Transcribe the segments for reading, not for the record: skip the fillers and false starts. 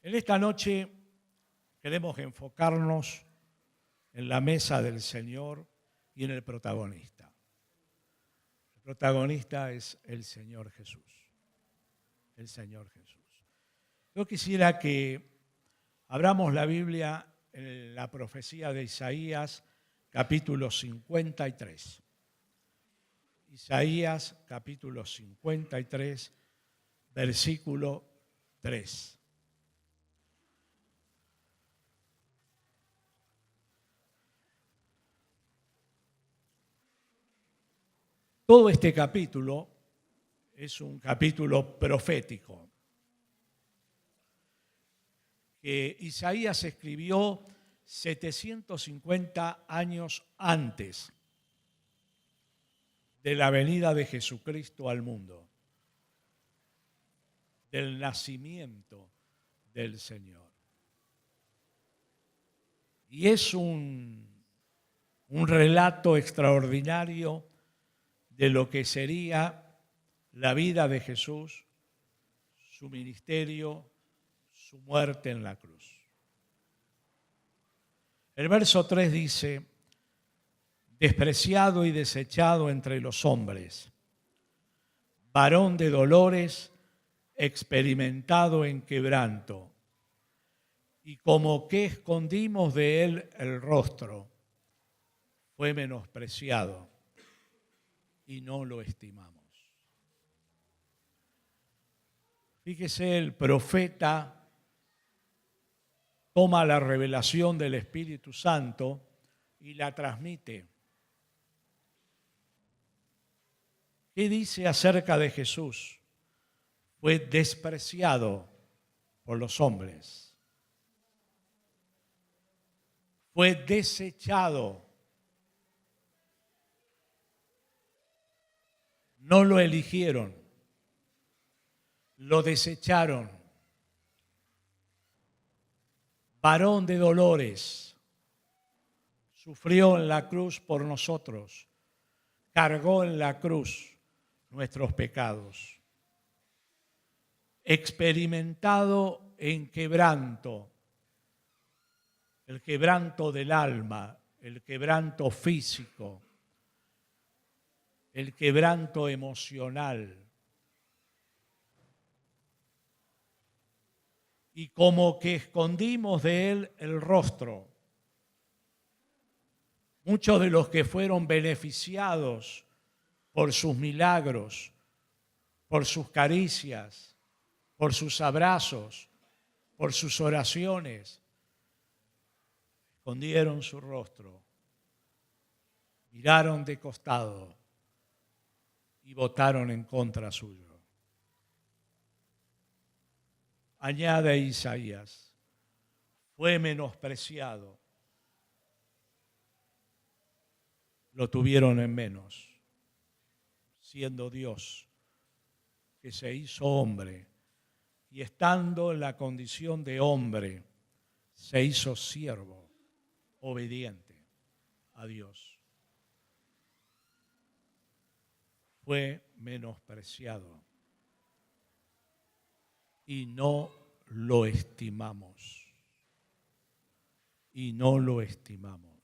En esta noche queremos enfocarnos en la mesa del Señor y en el protagonista. El protagonista es el Señor Jesús. El Señor Jesús. Yo quisiera que abramos la Biblia en la profecía de Isaías, capítulo 53. Isaías, capítulo 53, versículo 3. Todo este capítulo es un capítulo profético que Isaías escribió 750 años antes de la venida de Jesucristo al mundo, del nacimiento del Señor. Y es un relato extraordinario de lo que sería la vida de Jesús, su ministerio, su muerte en la cruz. El verso 3 dice: despreciado y desechado entre los hombres, varón de dolores, experimentado en quebranto, y como que escondimos de él el rostro, fue menospreciado y no lo estimamos. Fíjese, el profeta toma la revelación del Espíritu Santo y la transmite. ¿Qué dice acerca de Jesús? Fue despreciado por los hombres. Fue desechado. No lo eligieron. Lo desecharon. Varón de dolores, sufrió en la cruz por nosotros, cargó en la cruz nuestros pecados. Experimentado en quebranto, el quebranto del alma, el quebranto físico, el quebranto emocional. Y como que escondimos de él el rostro. Muchos de los que fueron beneficiados por sus milagros, por sus caricias, por sus abrazos, por sus oraciones, escondieron su rostro, miraron de costado y votaron en contra suyo. Añade Isaías, fue menospreciado, lo tuvieron en menos, siendo Dios que se hizo hombre y estando en la condición de hombre, se hizo siervo, obediente a Dios. Fue menospreciado. Y no lo estimamos. Y no lo estimamos.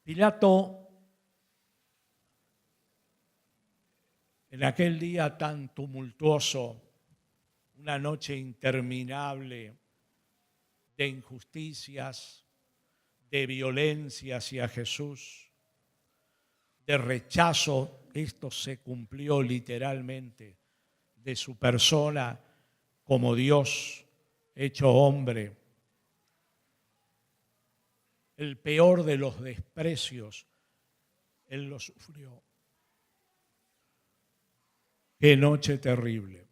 Pilato, en aquel día tan tumultuoso, una noche interminable de injusticias, de violencia hacia Jesús, de rechazo, esto se cumplió literalmente, de su persona como Dios hecho hombre. El peor de los desprecios, él lo sufrió. Qué noche terrible.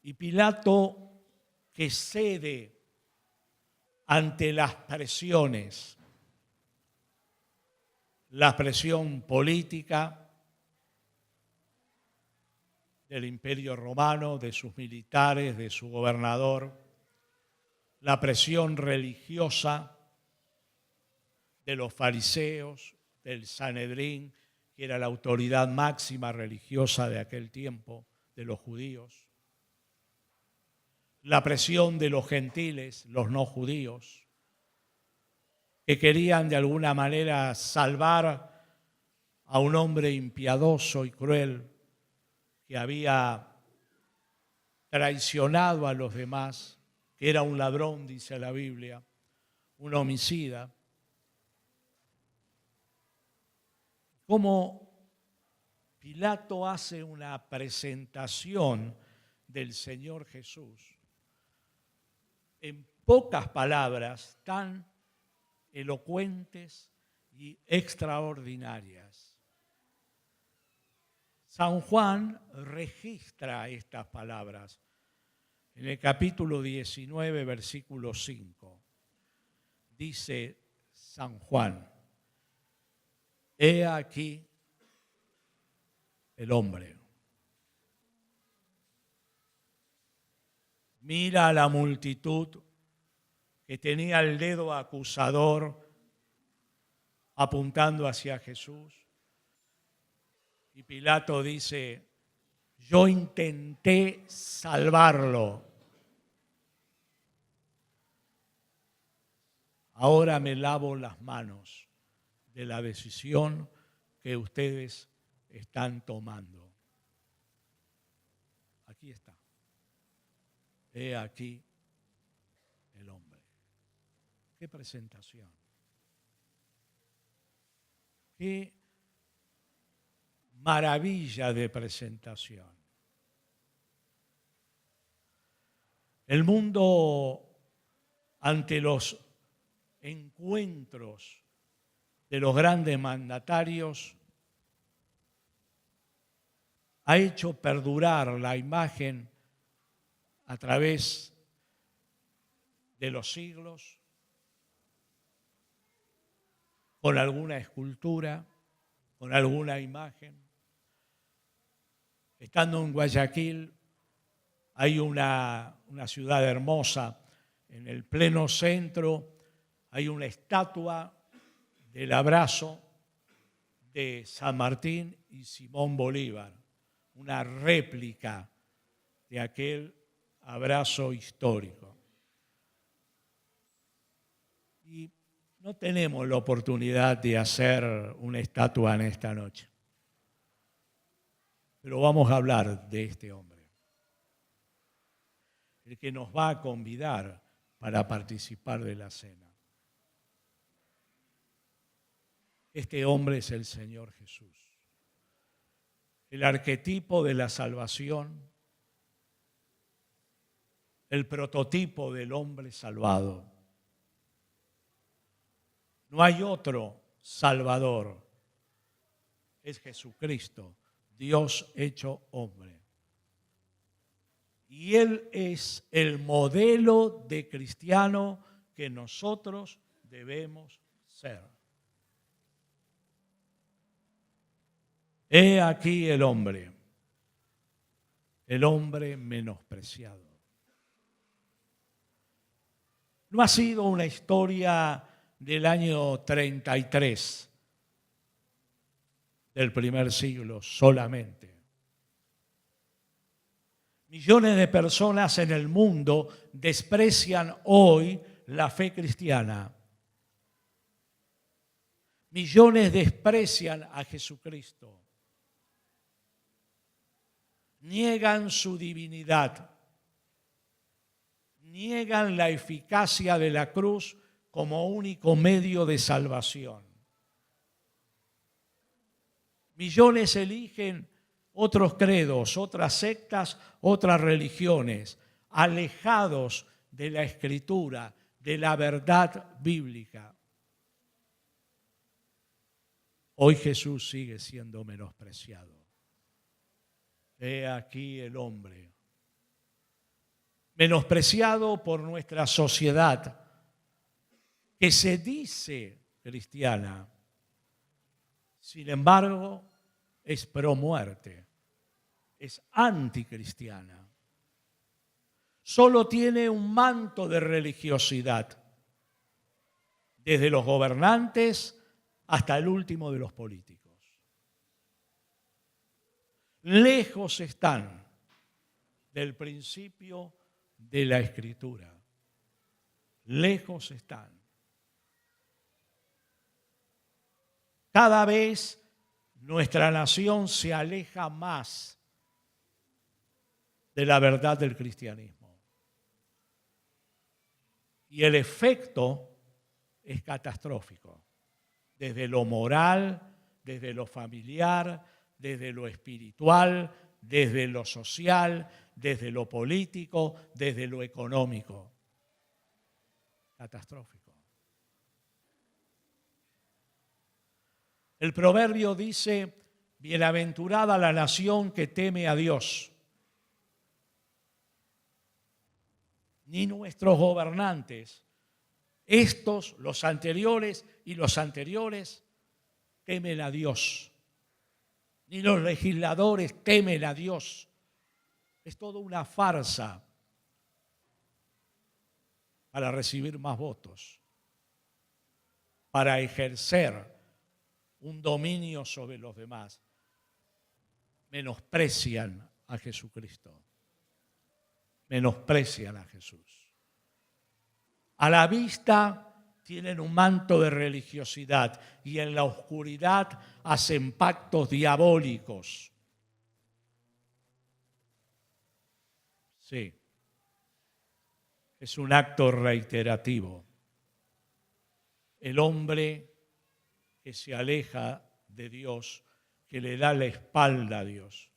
Y Pilato, que cede ante las presiones, la presión política del Imperio Romano, de sus militares, de su gobernador, la presión religiosa de los fariseos, del Sanedrín que era la autoridad máxima religiosa de aquel tiempo, de los judíos, la presión de los gentiles, los no judíos, que querían de alguna manera salvar a un hombre impiadoso y cruel que había traicionado a los demás, que era un ladrón, dice la Biblia, un homicida. Cómo Pilato hace una presentación del Señor Jesús en pocas palabras tan elocuentes y extraordinarias. San Juan registra estas palabras en el capítulo 19, versículo 5. Dice San Juan: he aquí el hombre. Mira a la multitud que tenía el dedo acusador apuntando hacia Jesús. Y Pilato dice: yo intenté salvarlo. Ahora me lavo las manos de la decisión que ustedes están tomando. Aquí está. He aquí el hombre. Qué presentación. Qué maravilla de presentación. El mundo, ante los encuentros de los grandes mandatarios, ha hecho perdurar la imagen a través de los siglos, con alguna escultura, con alguna imagen. Estando en Guayaquil, hay una ciudad hermosa, en el pleno centro hay una estatua del abrazo de San Martín y Simón Bolívar, una réplica de aquel abrazo histórico. Y no tenemos la oportunidad de hacer una estatua en esta noche, pero vamos a hablar de este hombre, el que nos va a convidar para participar de la cena. Este hombre es el Señor Jesús, el arquetipo de la salvación, el prototipo del hombre salvado. No hay otro Salvador, es Jesucristo, Dios hecho hombre. Y Él es el modelo de cristiano que nosotros debemos ser. He aquí el hombre menospreciado. No ha sido una historia del año 33 del primer siglo solamente. Millones de personas en el mundo desprecian hoy la fe cristiana. Millones desprecian a Jesucristo. Niegan su divinidad. Niegan la eficacia de la cruz como único medio de salvación. Millones eligen otros credos, otras sectas, otras religiones, alejados de la Escritura, de la verdad bíblica. Hoy Jesús sigue siendo menospreciado. He aquí el hombre, menospreciado por nuestra sociedad, que se dice cristiana, sin embargo, es pro muerte, es anticristiana. Solo tiene un manto de religiosidad, desde los gobernantes hasta el último de los políticos. lejos están del principio de la Escritura. Lejos están. Cada vez nuestra nación se aleja más de la verdad del cristianismo. Y el efecto es catastrófico, desde lo moral, desde lo familiar, desde lo espiritual, desde lo social, desde lo político, desde lo económico. Catastrófico. El proverbio dice: bienaventurada la nación que teme a Dios. Ni nuestros gobernantes, estos, los anteriores y los anteriores, temen a Dios. Ni los legisladores temen a Dios. Es toda una farsa para recibir más votos, para ejercer un dominio sobre los demás. Menosprecian a Jesucristo. Menosprecian a Jesús. A la vista tienen un manto de religiosidad y en la oscuridad hacen pactos diabólicos. Sí, es un acto reiterativo. El hombre que se aleja de Dios, que le da la espalda a Dios,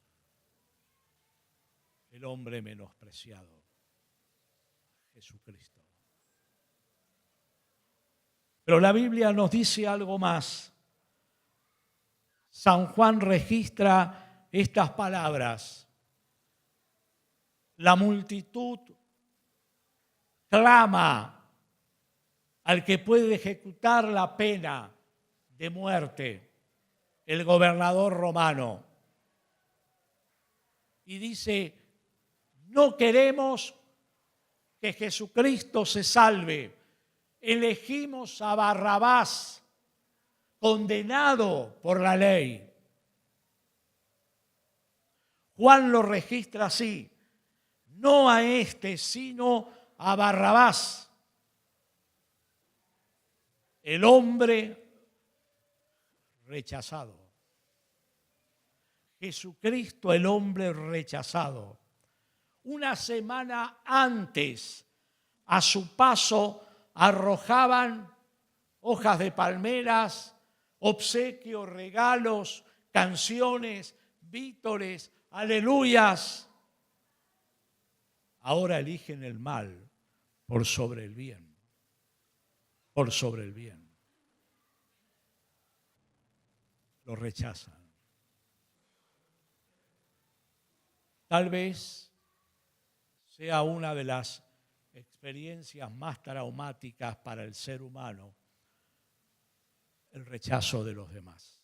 el hombre menospreciado, Jesucristo. Pero la Biblia nos dice algo más. San Juan registra estas palabras: la multitud clama al que puede ejecutar la pena de muerte, el gobernador romano, y dice: no queremos que Jesucristo se salve, elegimos a Barrabás, condenado por la ley. Juan lo registra así: no a este, sino a Barrabás, el hombre rechazado. Jesucristo, el hombre rechazado. Una semana antes, a su paso, arrojaban hojas de palmeras, obsequios, regalos, canciones, vítores, aleluyas. Ahora eligen el mal por sobre el bien. Por sobre el bien. Lo rechazan. Tal vez sea una de las experiencias más traumáticas para el ser humano, el rechazo de los demás.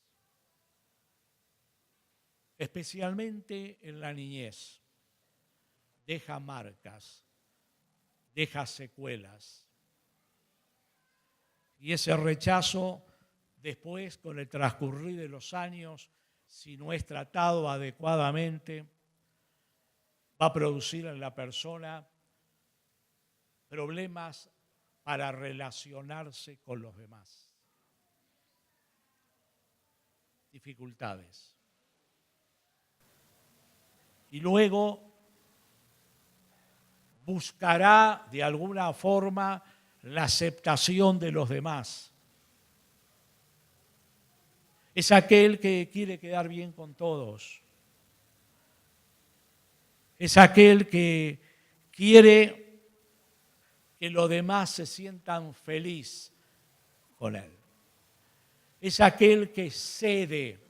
Especialmente en la niñez. Deja marcas, deja secuelas. Y ese rechazo, después, con el transcurrir de los años, si no es tratado adecuadamente, va a producir en la persona problemas para relacionarse con los demás. Dificultades. Y luego buscará de alguna forma la aceptación de los demás. Es aquel que quiere quedar bien con todos. Es aquel que quiere que los demás se sientan felices con él. Es aquel que cede.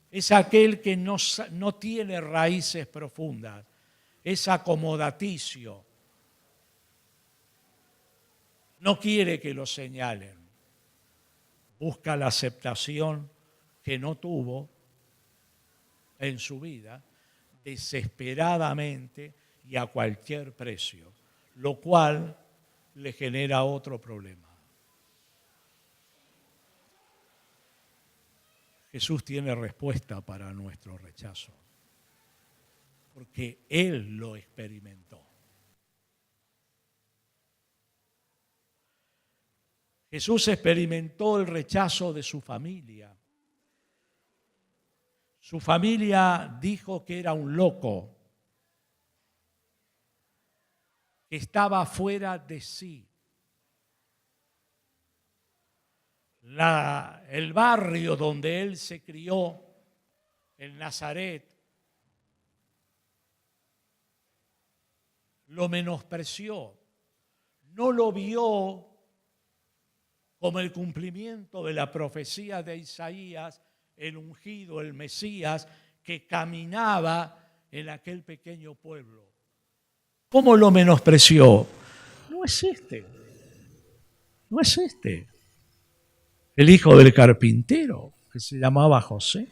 Es aquel que no tiene raíces profundas. Es acomodaticio. No quiere que lo señalen. Busca la aceptación que no tuvo en su vida, desesperadamente y a cualquier precio, lo cual le genera otro problema. Jesús tiene respuesta para nuestro rechazo, porque Él lo experimentó. Jesús experimentó el rechazo de su familia. Su familia dijo que era un loco, que estaba fuera de sí. El barrio donde él se crió, en Nazaret, lo menospreció, no lo vio como el cumplimiento de la profecía de Isaías, el ungido, el Mesías, que caminaba en aquel pequeño pueblo. ¿Cómo lo menospreció? No es este. No es este. El hijo del carpintero, que se llamaba José.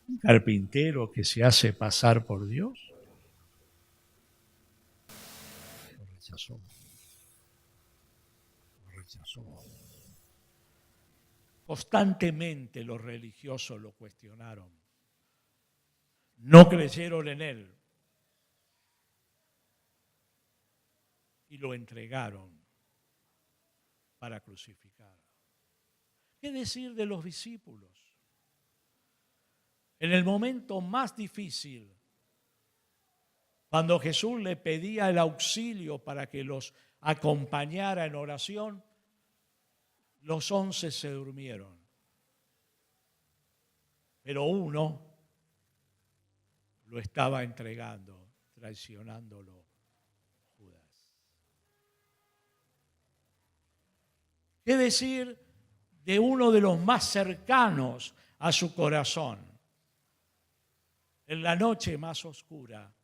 Un carpintero que se hace pasar por Dios. Lo rechazó. Lo rechazó. Constantemente los religiosos lo cuestionaron. No creyeron en él. Y lo entregaron para crucificar. ¿Qué decir de los discípulos? En el momento más difícil, cuando Jesús le pedía el auxilio para que los acompañara en oración, los 11 se durmieron. Pero uno lo estaba entregando, traicionándolo. ¿Qué decir de uno de los más cercanos a su corazón? En la noche más oscura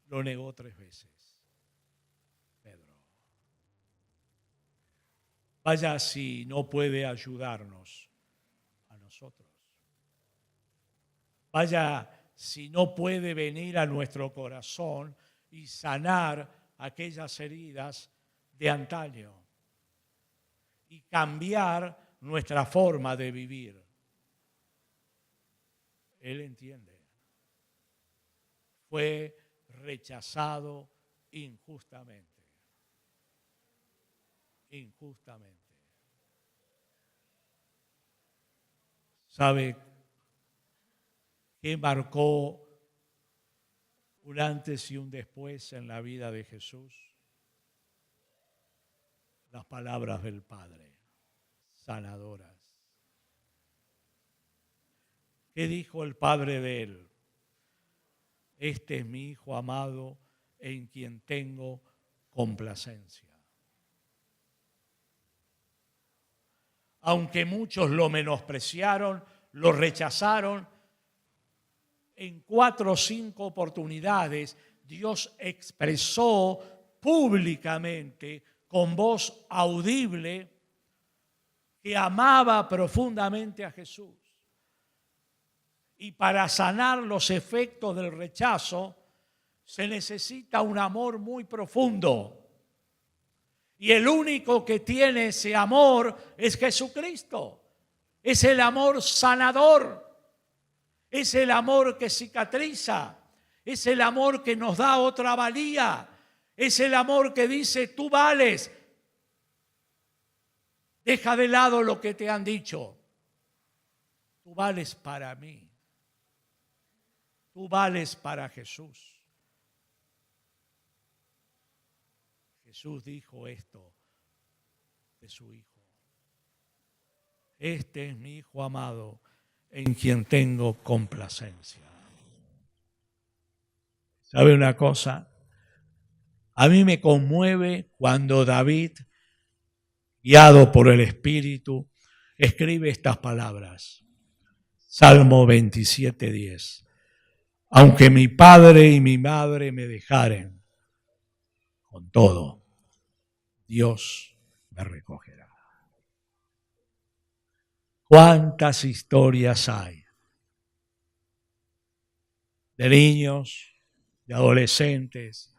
lo negó 3 veces. Pedro. Vaya si no puede ayudarnos a nosotros. Vaya si no puede venir a nuestro corazón y sanar aquellas heridas de antaño y cambiar nuestra forma de vivir. Él entiende. Fue rechazado injustamente. Injustamente. ¿Sabe qué marcó un antes y un después en la vida de Jesús? Las palabras del Padre, sanadoras. ¿Qué dijo el Padre de él? Este es mi Hijo amado en quien tengo complacencia. Aunque muchos lo menospreciaron, lo rechazaron, en 4 o 5 oportunidades Dios expresó públicamente con voz audible que amaba profundamente a Jesús. Y para sanar los efectos del rechazo se necesita un amor muy profundo. Y el único que tiene ese amor es Jesucristo. Es el amor sanador. Es el amor que cicatriza. Es el amor que nos da otra valía. Es el amor que dice, tú vales. Deja de lado lo que te han dicho. Tú vales para mí. Tú vales para Jesús. Jesús dijo esto de su Hijo. Este es mi Hijo amado en quien tengo complacencia. ¿Sabe una cosa? A mí me conmueve cuando David, guiado por el Espíritu, escribe estas palabras. Salmo 27:10. Aunque mi padre y mi madre me dejaren, con todo, Dios me recogerá. ¿Cuántas historias hay de niños, de adolescentes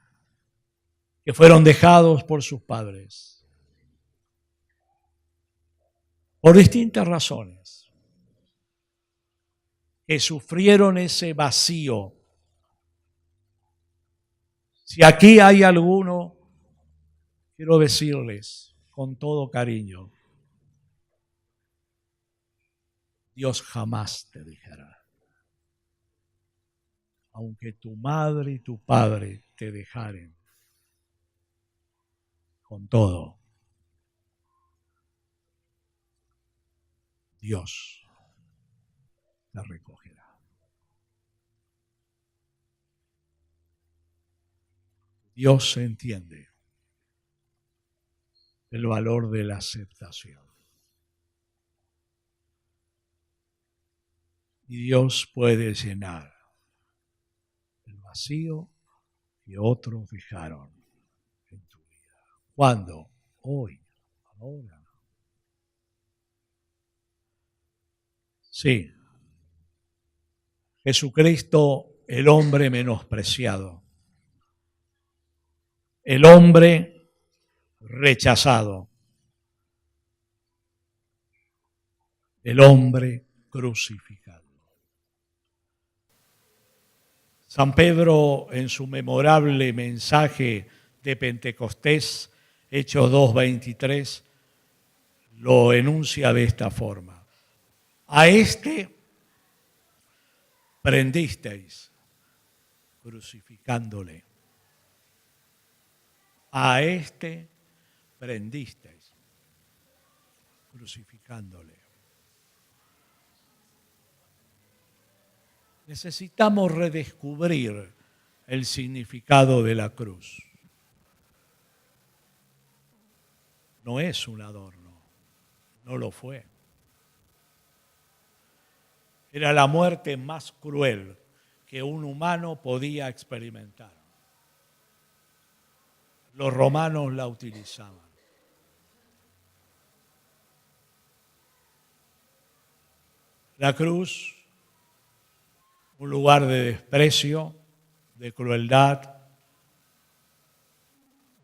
que fueron dejados por sus padres? por distintas razones, que sufrieron ese vacío. Si aquí hay alguno, quiero decirles con todo cariño, Dios jamás te dejará. Aunque tu madre y tu padre te dejaren, con todo, Dios te recogerá. Dios entiende el valor de la aceptación. Y Dios puede llenar el vacío que otros dejaron en tu vida. ¿Cuándo? Hoy, ahora. Sí, Jesucristo, el hombre menospreciado, el hombre rechazado, el hombre crucificado. San Pedro, en su memorable mensaje de Pentecostés, Hechos 2:23, lo enuncia de esta forma. A este prendisteis crucificándole. A este prendisteis crucificándole. Necesitamos redescubrir el significado de la cruz. No es un adorno, no lo fue. Era la muerte más cruel que un humano podía experimentar. Los romanos la utilizaban. La cruz, un lugar de desprecio, de crueldad,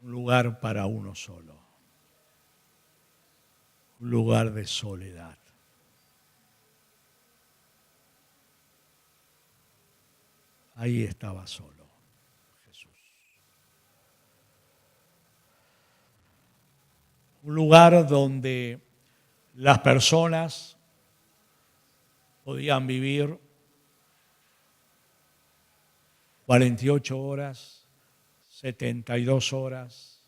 un lugar para uno solo, un lugar de soledad. Ahí estaba solo Jesús. Un lugar donde las personas podían vivir 48 horas, 72 horas,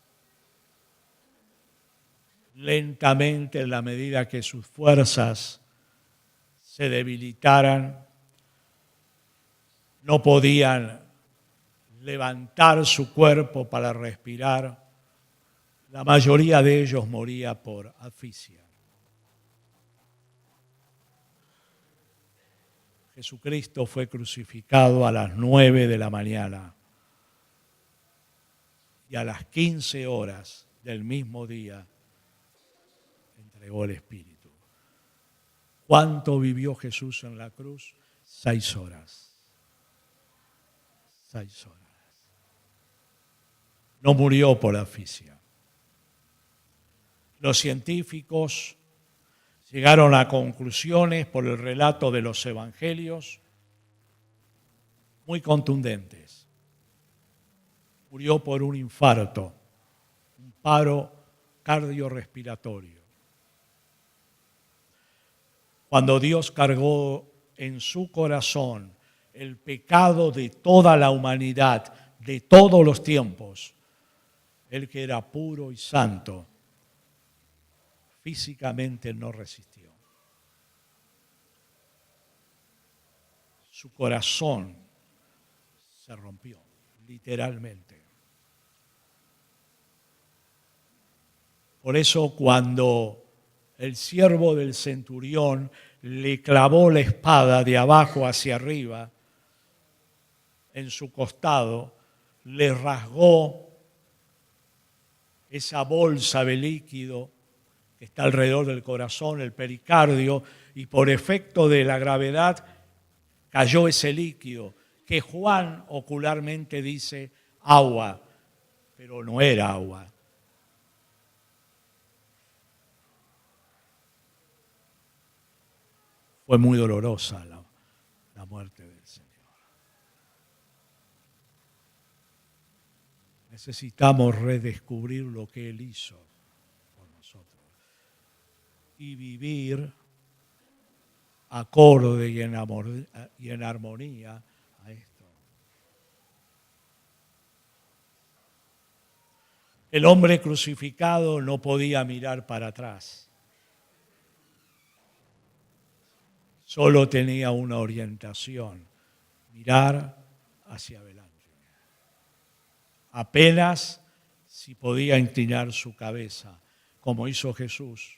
lentamente en la medida que sus fuerzas se debilitaran, no podían levantar su cuerpo para respirar. La mayoría de ellos moría por asfixia. Jesucristo fue crucificado a las 9 de la mañana y a las 15 horas del mismo día entregó el Espíritu. ¿Cuánto vivió Jesús en la cruz? 6 horas. 6 horas. No murió por asfixia. Los científicos llegaron a conclusiones por el relato de los evangelios muy contundentes. Murió por un infarto, un paro cardiorrespiratorio. Cuando Dios cargó en su corazón el pecado de toda la humanidad, de todos los tiempos, Él que era puro y santo, físicamente no resistió. Su corazón se rompió, literalmente. Por eso cuando el siervo del centurión le clavó la espada de abajo hacia arriba, en su costado, le rasgó esa bolsa de líquido que está alrededor del corazón, el pericardio, y por efecto de la gravedad cayó ese líquido, que Juan ocularmente dice agua, pero no era agua. Fue muy dolorosa la muerte del Señor. Necesitamos redescubrir lo que Él hizo por nosotros y vivir acorde y en armonía a esto. El hombre crucificado no podía mirar para atrás. Solo tenía una orientación, mirar hacia adelante. Apenas si podía inclinar su cabeza, como hizo Jesús,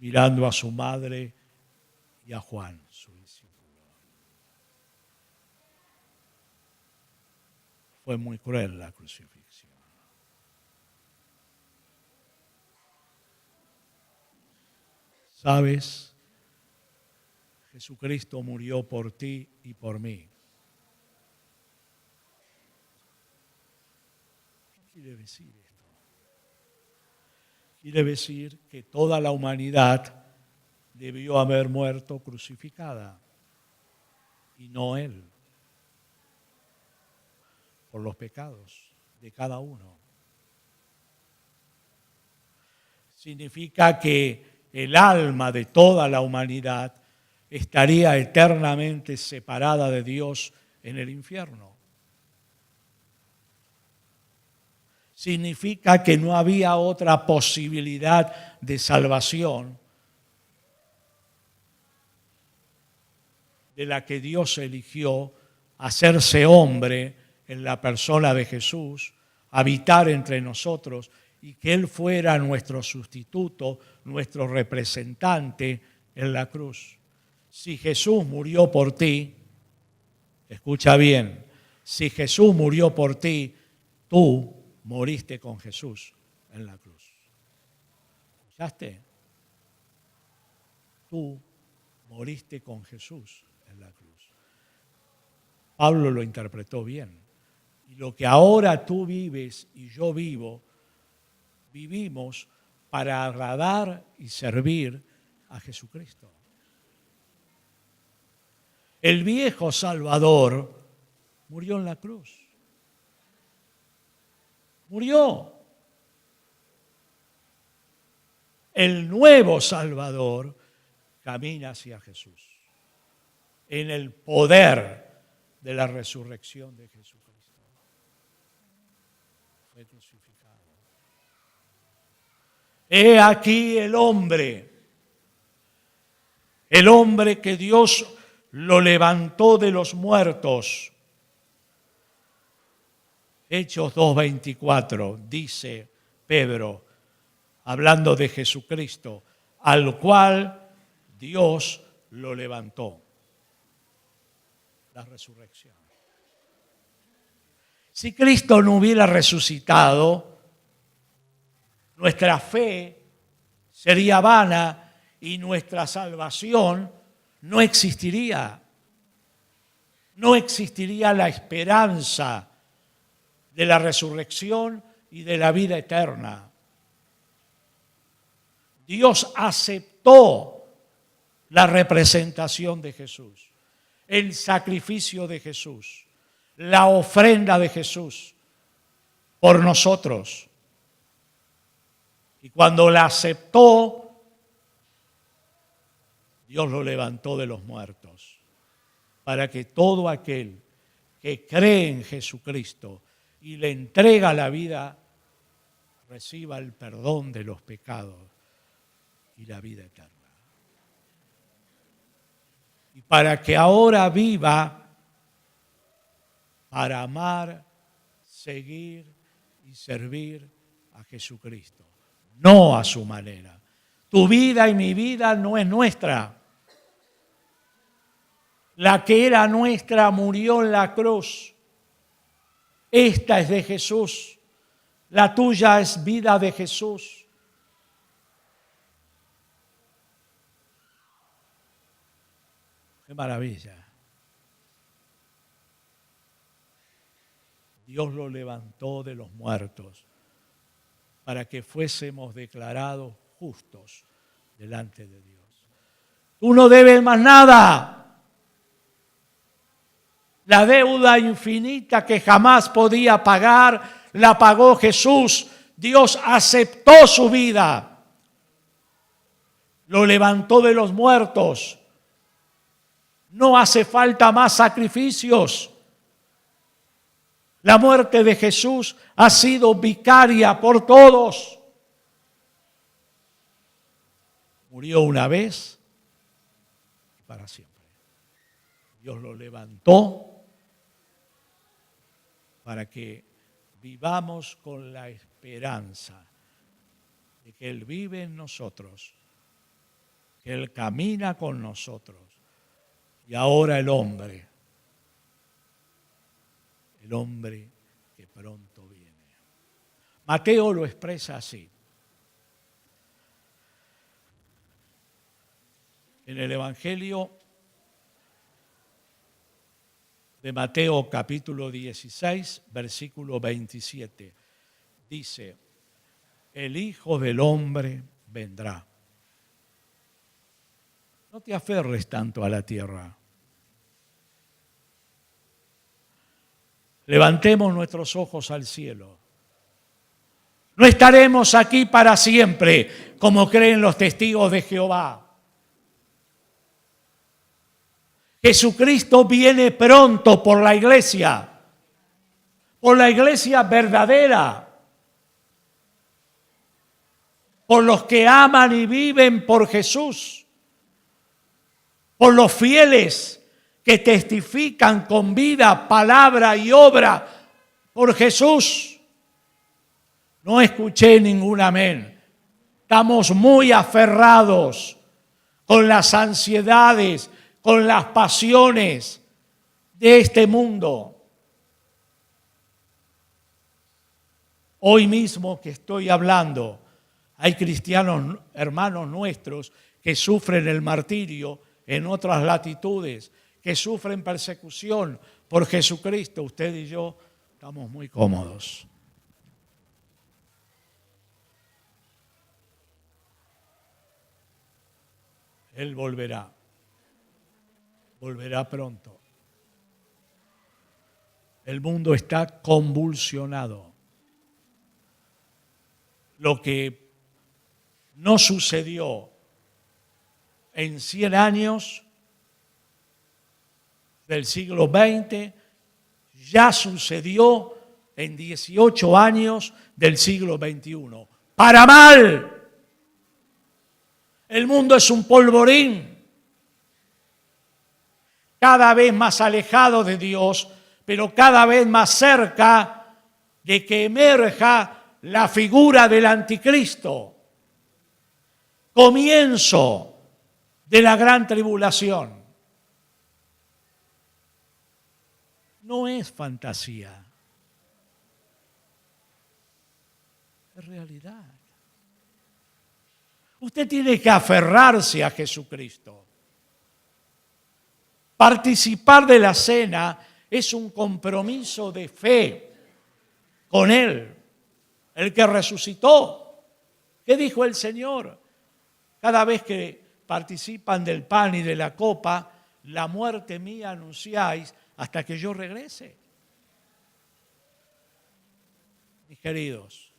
mirando a su madre y a Juan, su discípulo. Fue muy cruel la crucifixión. ¿Sabes? Jesucristo murió por ti y por mí. ¿Qué quiere decir esto? Quiere decir que toda la humanidad debió haber muerto crucificada y no Él, por los pecados de cada uno. Significa que el alma de toda la humanidad estaría eternamente separada de Dios en el infierno. Significa que no había otra posibilidad de salvación de la que Dios eligió hacerse hombre en la persona de Jesús, habitar entre nosotros y que Él fuera nuestro sustituto, nuestro representante en la cruz. Si Jesús murió por ti, escucha bien, si Jesús murió por ti, tú moriste con Jesús en la cruz. ¿Escuchaste? Tú moriste con Jesús en la cruz. Pablo lo interpretó bien. Y lo que ahora tú vives y yo vivo, vivimos para agradar y servir a Jesucristo. El viejo Salvador murió en la cruz. Murió. El nuevo Salvador camina hacia Jesús en el poder de la resurrección de Jesucristo. Fue crucificado. He aquí el hombre que Dios lo levantó de los muertos. Hechos 2:24, dice Pedro, hablando de Jesucristo, al cual Dios lo levantó. La resurrección. Si Cristo no hubiera resucitado, nuestra fe sería vana y nuestra salvación no existiría. No existiría la esperanza de la resurrección y de la vida eterna. Dios aceptó la representación de Jesús, el sacrificio de Jesús, la ofrenda de Jesús por nosotros. Y cuando la aceptó, Dios lo levantó de los muertos, para que todo aquel que cree en Jesucristo y le entrega la vida, reciba el perdón de los pecados y la vida eterna. Y para que ahora viva para amar, seguir y servir a Jesucristo, no a su manera. Tu vida y mi vida no es nuestra. La que era nuestra murió en la cruz. Esta es de Jesús. La tuya es vida de Jesús. ¡Qué maravilla! Dios lo levantó de los muertos para que fuésemos declarados justos delante de Dios. Tú no debes más nada. La deuda infinita que jamás podía pagar, la pagó Jesús. Dios aceptó su vida. Lo levantó de los muertos. No hace falta más sacrificios. La muerte de Jesús ha sido vicaria por todos. Murió una vez y para siempre. Dios lo levantó para que vivamos con la esperanza de que Él vive en nosotros, que Él camina con nosotros. Y ahora el hombre que pronto viene. Mateo lo expresa así. En el Evangelio de Mateo capítulo 16, versículo 27, dice, el Hijo del Hombre vendrá. No te aferres tanto a la tierra. Levantemos nuestros ojos al cielo. No estaremos aquí para siempre, como creen los testigos de Jehová. Jesucristo viene pronto por la iglesia verdadera, por los que aman y viven por Jesús, por los fieles que testifican con vida, palabra y obra por Jesús. No escuché ningún amén. Estamos muy aferrados con las ansiedades, con las pasiones de este mundo. Hoy mismo que estoy hablando, hay cristianos, hermanos nuestros, que sufren el martirio en otras latitudes, que sufren persecución por Jesucristo. Usted y yo estamos muy cómodos. Él volverá pronto. El mundo está convulsionado. Lo que no sucedió en 100 años del siglo XX, ya sucedió en 18 años del siglo XXI. ¡Para mal! El mundo es un polvorín, cada vez más alejado de Dios, pero cada vez más cerca de que emerja la figura del anticristo. Comienzo de la gran tribulación. No es fantasía, es realidad. Usted tiene que aferrarse a Jesucristo. Participar de la cena es un compromiso de fe con Él, el que resucitó. ¿Qué dijo el Señor? Cada vez que participan del pan y de la copa, la muerte mía anunciáis hasta que yo regrese. Mis queridos,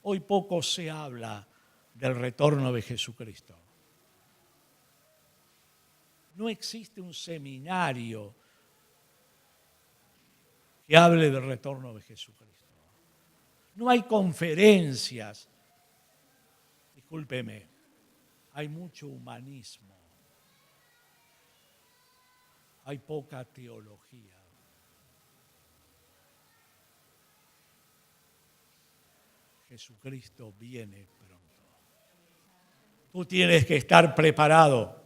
hoy poco se habla del retorno de Jesucristo. No existe un seminario que hable del retorno de Jesucristo. No hay conferencias. Discúlpeme, hay mucho humanismo. Hay poca teología. Jesucristo viene pronto. Tú tienes que estar preparado.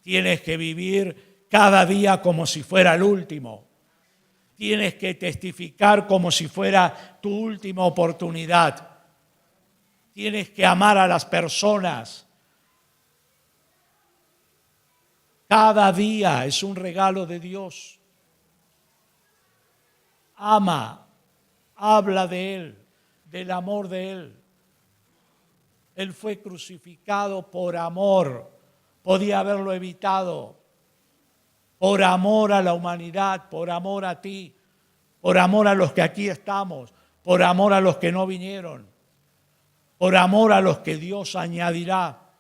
Tienes que vivir cada día como si fuera el último. Tienes que testificar como si fuera tu última oportunidad. Tienes que amar a las personas. Cada día es un regalo de Dios. Ama, habla de Él, del amor de Él. Él fue crucificado por amor, Podía haberlo evitado por amor a la humanidad, por amor a ti, por amor a los que aquí estamos, por amor a los que no vinieron, por amor a los que Dios añadirá.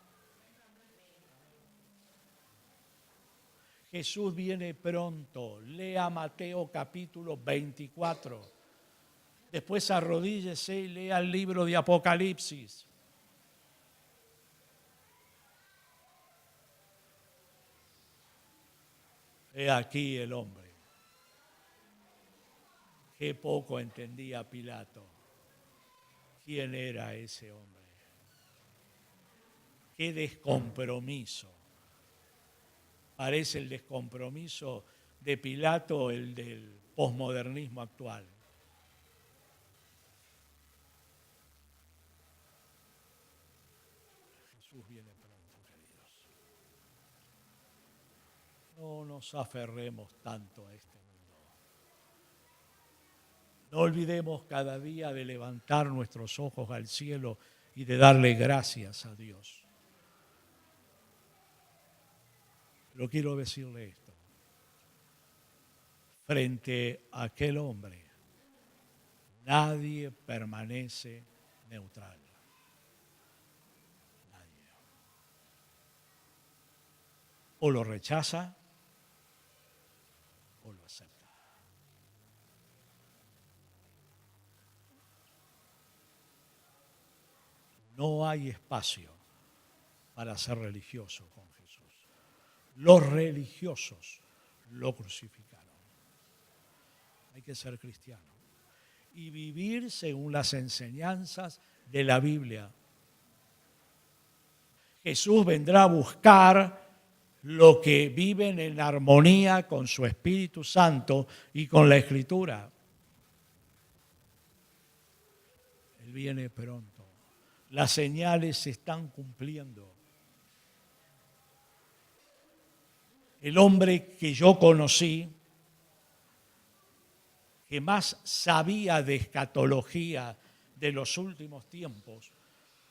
Jesús viene pronto. Lea Mateo capítulo 24. Después arrodíllese y lea el libro de Apocalipsis. He aquí el hombre. Qué poco entendía Pilato. ¿Quién era ese hombre? Qué descompromiso. Parece el descompromiso de Pilato, el del posmodernismo actual. Jesús viene pronto, queridos. No nos aferremos tanto a este mundo. No olvidemos cada día de levantar nuestros ojos al cielo y de darle gracias a Dios. Pero quiero decirle esto. Frente a aquel hombre, nadie permanece neutral. Nadie. O lo rechaza o lo acepta. No hay espacio para ser religioso con Jesús. Los religiosos lo crucificaron. Hay que ser cristiano y vivir según las enseñanzas de la Biblia. Jesús vendrá a buscar lo que viven en armonía con su Espíritu Santo y con la Escritura. Él viene pronto. Las señales se están cumpliendo. El hombre que yo conocí, que más sabía de escatología de los últimos tiempos,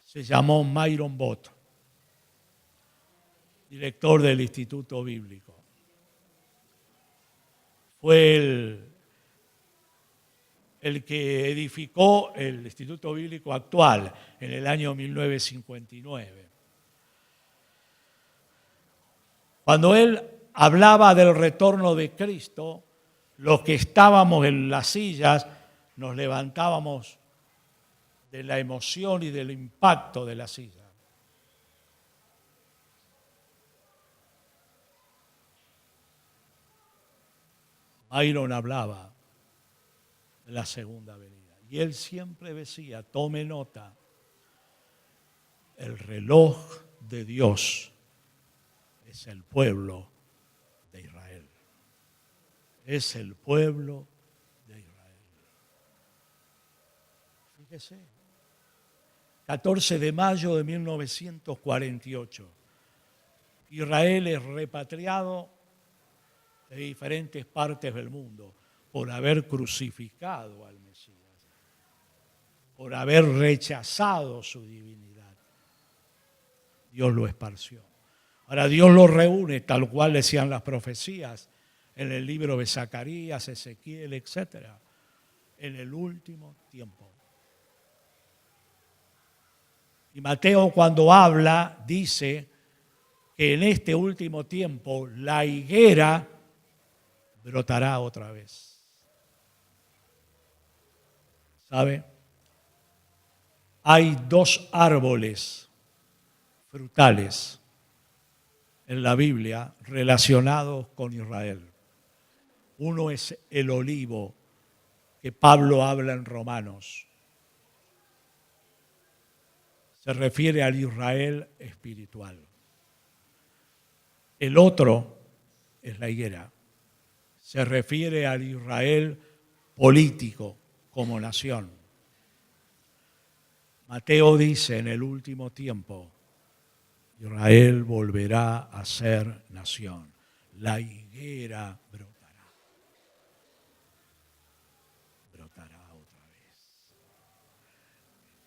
se llamó Myron Bott, director del Instituto Bíblico. Fue el que edificó el Instituto Bíblico actual en el año 1959. Cuando él hablaba del retorno de Cristo, los que estábamos en las sillas nos levantábamos de la emoción y del impacto de la silla. Byron hablaba de la segunda venida y él siempre decía, tome nota, el reloj de Dios es el pueblo de Israel. Es el pueblo de Israel. Fíjese, 14 de mayo de 1948, Israel es repatriado de diferentes partes del mundo por haber crucificado al Mesías, por haber rechazado su divinidad. Dios lo esparció. Ahora Dios lo reúne tal cual decían las profecías en el libro de Zacarías, Ezequiel, etc., en el último tiempo. Y Mateo cuando habla dice que en este último tiempo la higuera brotará otra vez. ¿Sabe? Hay dos árboles frutales en la Biblia relacionados con Israel. Uno es el olivo, que Pablo habla en Romanos. Se refiere al Israel espiritual. El otro es la higuera. Se refiere al Israel político como nación. Mateo dice en el último tiempo, Israel volverá a ser nación. La higuera brotará. Brotará otra vez.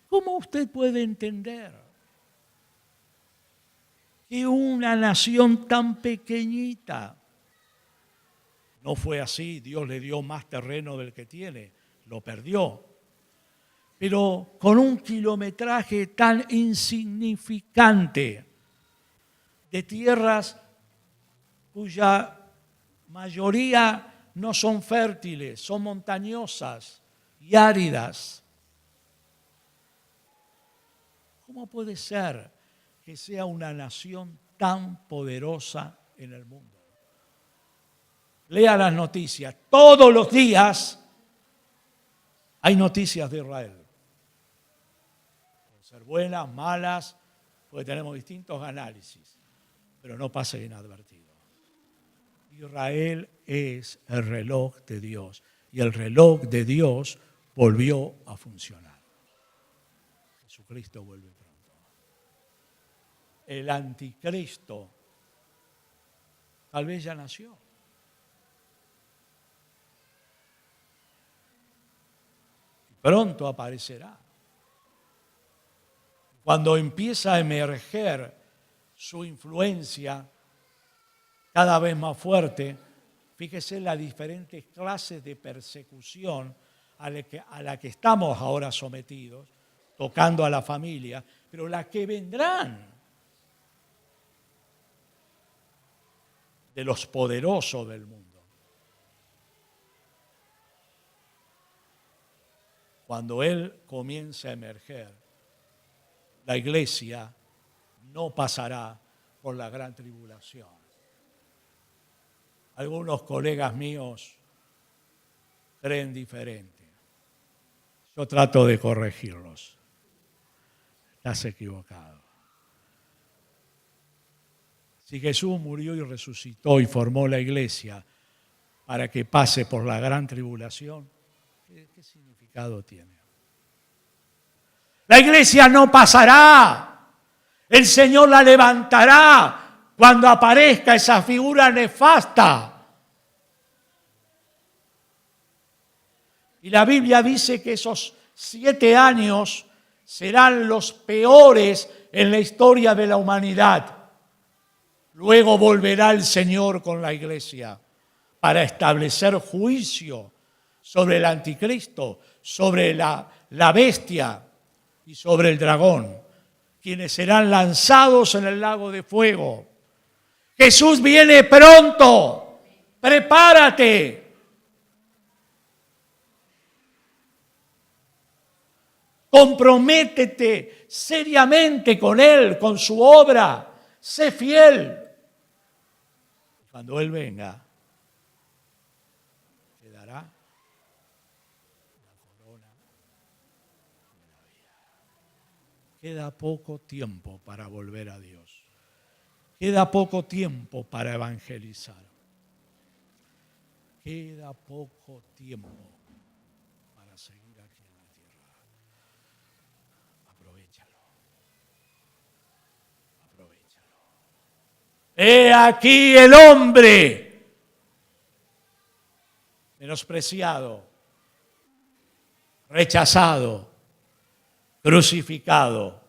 ¿Cómo usted puede entender que una nación tan pequeñita. No fue así, Dios le dio más terreno del que tiene, lo perdió. Pero con un kilometraje tan insignificante de tierras cuya mayoría no son fértiles, son montañosas y áridas. ¿Cómo puede ser que sea una nación tan poderosa en el mundo? Lea las noticias. Todos los días hay noticias de Israel. Pueden ser buenas, malas, porque tenemos distintos análisis, pero no pase inadvertido. Israel es el reloj de Dios y el reloj de Dios volvió a funcionar. Jesucristo vuelve pronto. El anticristo tal vez ya nació. Pronto aparecerá. Cuando empieza a emerger su influencia cada vez más fuerte, fíjese las diferentes clases de persecución a la que estamos ahora sometidos, tocando a la familia, pero las que vendrán de los poderosos del mundo. Cuando Él comience a emerger, la iglesia no pasará por la gran tribulación. Algunos colegas míos creen diferente. Yo trato de corregirlos. Estás equivocado. Si Jesús murió y resucitó y formó la iglesia para que pase por la gran tribulación, ¿qué significado tiene? La iglesia no pasará. El Señor la levantará cuando aparezca esa figura nefasta. Y la Biblia dice que esos 7 años serán los peores en la historia de la humanidad. Luego volverá el Señor con la iglesia para establecer juicio sobre el anticristo, sobre la bestia y sobre el dragón, quienes serán lanzados en el lago de fuego. Jesús viene pronto, prepárate. Comprométete seriamente con Él, con su obra, sé fiel. Cuando Él venga, te dará la corona de la vida. Queda poco tiempo para volver a Dios. Queda poco tiempo para evangelizar. Queda poco tiempo para seguir aquí en la tierra. Aprovechalo. Aprovechalo. He aquí el hombre menospreciado, rechazado, crucificado,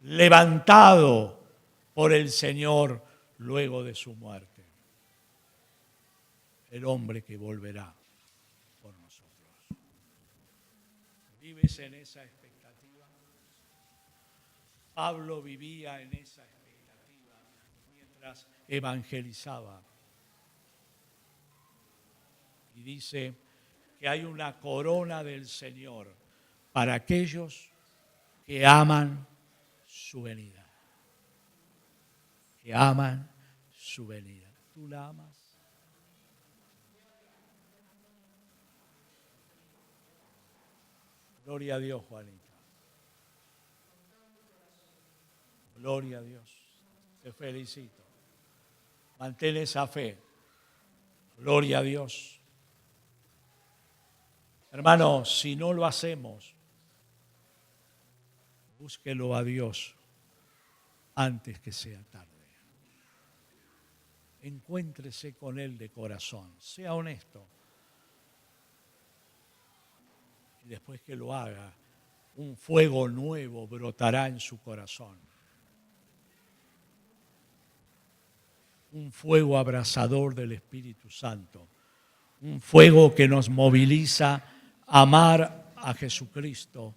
levantado por el Señor luego de su muerte. El hombre que volverá por nosotros. ¿Vives en esa expectativa? Pablo vivía en esa expectativa mientras evangelizaba. Y dice que hay una corona del Señor para aquellos que aman su venida. Que aman su venida. ¿Tú la amas? Gloria a Dios, Juanita. Gloria a Dios. Te felicito. Mantén esa fe. Gloria a Dios. Hermanos, si no lo hacemos, búsquelo a Dios antes que sea tarde. Encuéntrese con Él de corazón, sea honesto. Y después que lo haga, un fuego nuevo brotará en su corazón. un fuego abrasador del Espíritu Santo, un fuego que nos moviliza a amar a Jesucristo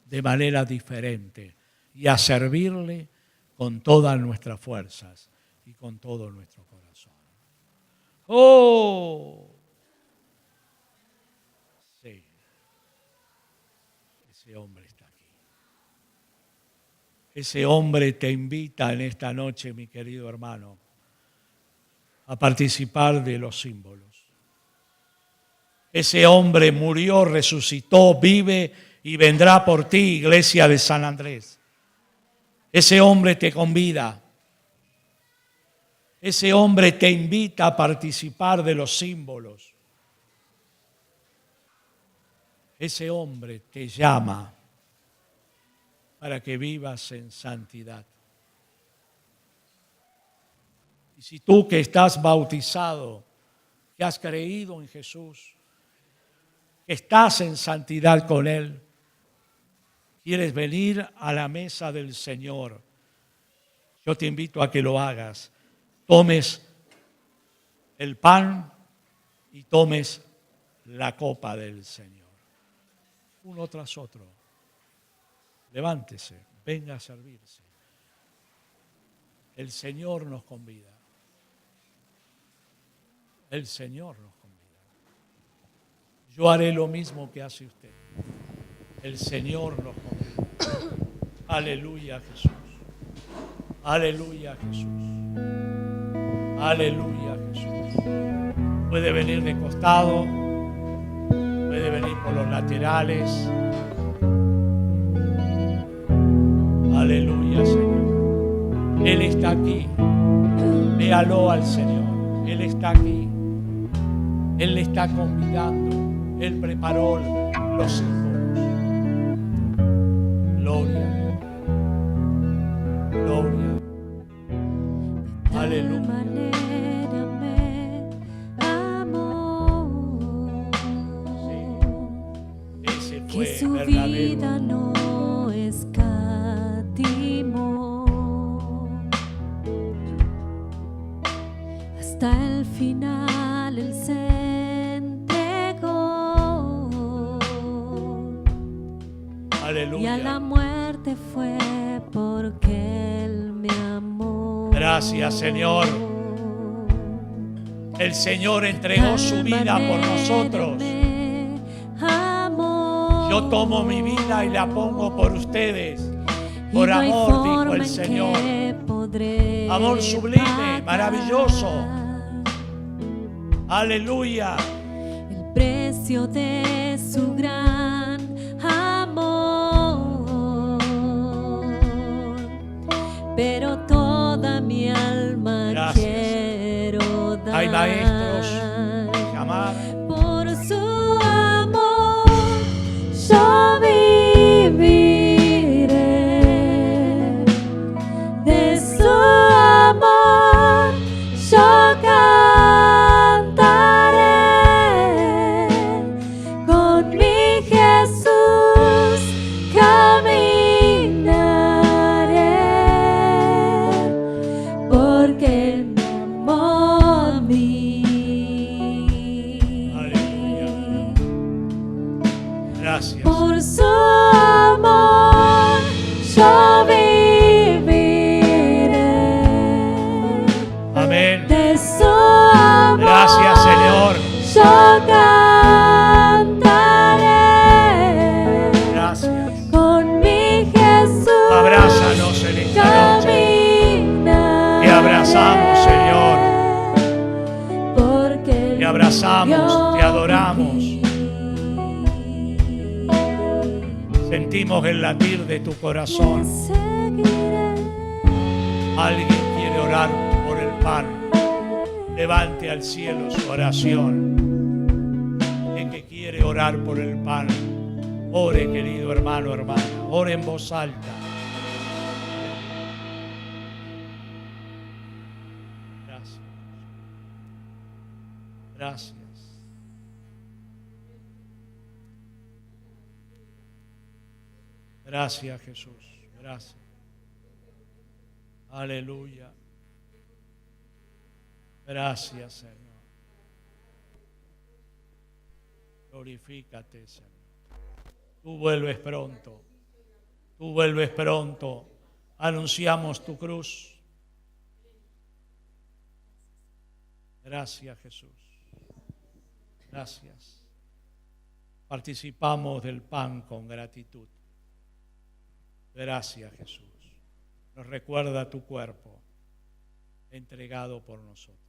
de manera diferente y a servirle con todas nuestras fuerzas y con todo nuestro corazón. ¡Oh! Sí, ese hombre está aquí. Ese hombre te invita en esta noche, mi querido hermano, a participar de los símbolos. Ese hombre murió, resucitó, vive y vendrá por ti, iglesia de San Andrés. Ese hombre te convida. Ese hombre te invita a participar de los símbolos. Ese hombre te llama para que vivas en santidad. Y si tú que estás bautizado, que has creído en Jesús, que estás en santidad con Él, quieres venir a la mesa del Señor, yo te invito a que lo hagas. Tomes el pan y tomes la copa del Señor. Uno tras otro. Levántese, venga a servirse. El Señor nos convida. El Señor nos convida. Yo haré lo mismo que hace usted. El Señor nos convida. Aleluya, Jesús. Aleluya, Jesús. Aleluya, Jesús. Puede venir de costado, puede venir por los laterales. Aleluya, Señor. Él está aquí. Véalo al Señor. Él está aquí. Él le está convidando. Él preparó los símbolos. Gloria a Dios. Gloria a Dios. Aleluya. Sí. Ese fue Que su verdadero. vida no escatimó. Hasta el final Él se entregó. Aleluya. Y a la muerte fue porque Él me amó. Gracias, Señor. El Señor entregó su vida por nosotros. Yo tomo mi vida y la pongo por ustedes. Por amor, dijo el Señor. Amor sublime, maravilloso. Aleluya. El precio de su gran amor. Pero toda mi alma Gracias. quiero dar. Hay maestros que llamar. Por su amor yo viviré. De su amor yo cantaré. Con mi Jesús caminaré. Porque Él me amó a mí. Aleluya. Gracias. Por su amor yo viviré. Amén. De su amor Gracias, Señor. yo cantaré. Gracias. Con mi Jesús Abrázanos en esta noche. caminaré. Te abrazamos, Señor. Porque Te abrazamos, te adoramos. Sentimos el latir de tu corazón. seguiré. Alguien quiere orar por el pan. Levante al cielo su oración. El que quiere orar por el pan, ore, querido hermano, hermana. Ore en voz alta. Gracias. Gracias. Gracias, Jesús. Gracias. Aleluya. Gracias, Señor. Glorifícate, Señor. Tú vuelves pronto. Tú vuelves pronto. Anunciamos tu cruz. Gracias, Jesús. Gracias. Participamos del pan con gratitud. Gracias, Jesús. Nos recuerda tu cuerpo entregado por nosotros.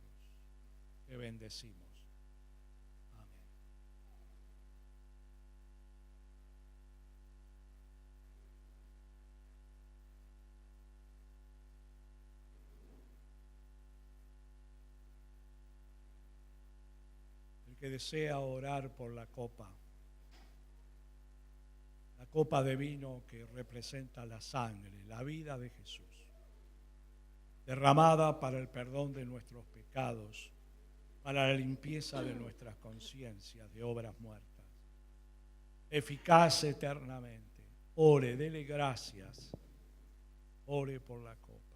Te bendecimos. Amén. El que desea orar por la copa de vino que representa la sangre, la vida de Jesús, derramada para el perdón de nuestros pecados, para la limpieza de nuestras conciencias de obras muertas, eficaz eternamente. Ore, dele gracias, ore por la copa.